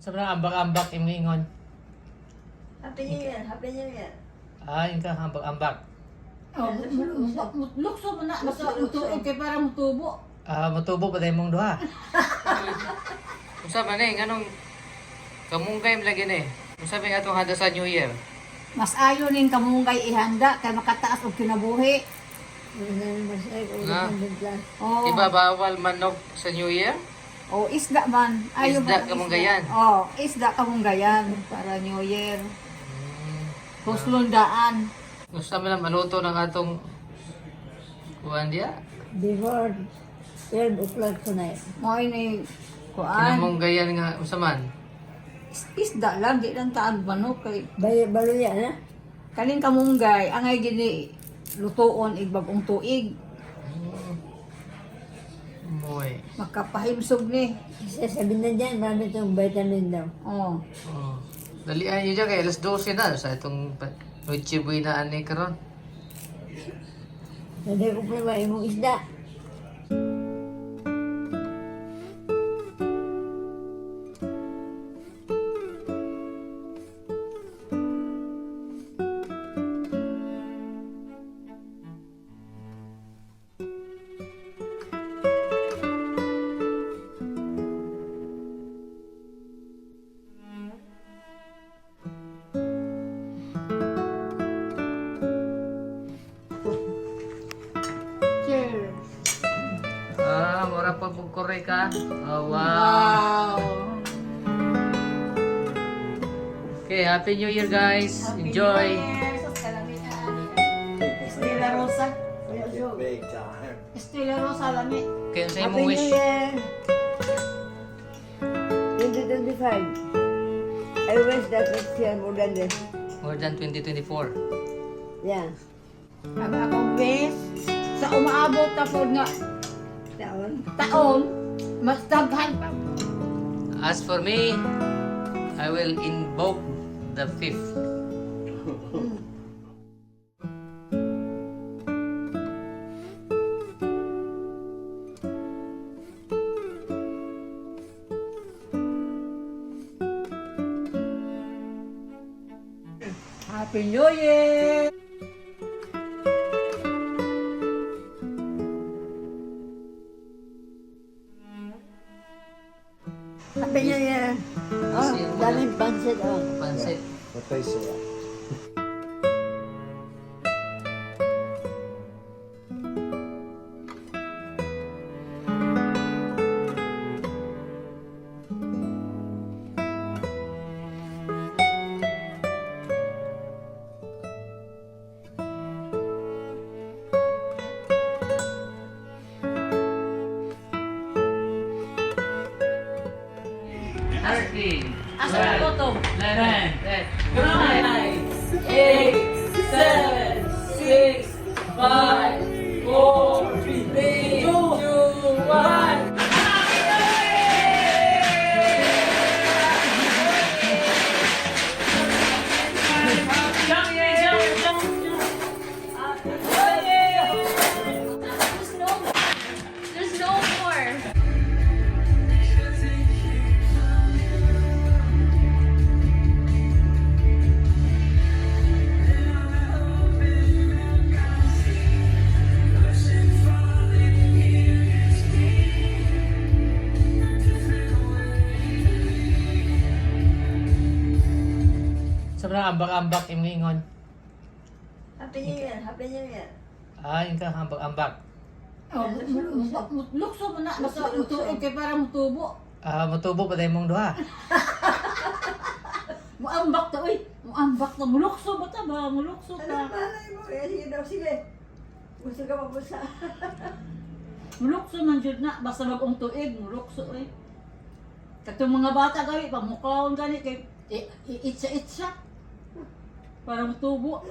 Sobrang ambak-ambak yung ingon. Happy New Year, Happy New Year. Ah, yung ka ambak-ambak. Oh, lukso mo na. Basta mutuig kay para mutubo. Ah, matubo pa tayo mong duha. Usa ba ni nganong kamunggay lagi ni. Usa ba nga itong handa sa New Year? Mas ayo ning kamunggay ihanda kay makataas og kinabuhi. Nga. Oh. Di ba bawal manok sa New Year? Oh, isda man. Isda kamunggayan. Oh, isda kamunggayan para New Year. Puslundaan. Gusto mo na maluto ng atong kuhan diya? Before 12 o'clock tonight. Mo ini kuan. Kinamunggayan nga usaman. Isda lang di lang taag manok kay Baluya na? kaning kamunggay angay gini lutoon igbagong tuig. Moy. Makapahimsog ni. Sasabihin na dyan, marami itong vitamin daw. Oh. Oh. Dalian niyo dyan kay alas 12 na sa itong Noche Buena ani karon. Hindi ko problema imong isda. Cheers. Ah, mura pa pug kore ka. Oh, wow. Wow. Okay, Happy New Year guys. Enjoy. Estela Rosa. Big time. Estela Rosa lami. Okay, sa Happy imong New wish. Year! 2025. I wish that next year more than this. More than 2024. Yeah. Ang akong wish sa umaabot na po nga taon, mas daghan pa. As for me, I will invoke the fifth. Happy New Year! Happy New Year! Oh, daming pansit oh. Pansit. Patay sila. Asking. Asa ang bottom? 9, 8, 7, 6, 5, 4, 3, 2, 1. There's no more. Sobrang ambak-ambak yung ingon. Happy New Year! Happy New Year! Ah, yung ka ambak-ambak. Oh, lukso mo na. Basta mutuig kay para mutubo. Ah, matubo pa tayo mong duha. Muambak ta, uy. Muambak ta. Mulukso ba ta ba? Mulukso Ano ta. malay mo? Sige daw, sige. Gusto ka mabusa. Mulukso man jud na. Basta mag-ong tuig. Mulukso, uy. Katong mga bata gani, pamukaon gani kay itsa-itsa. Para mutubo.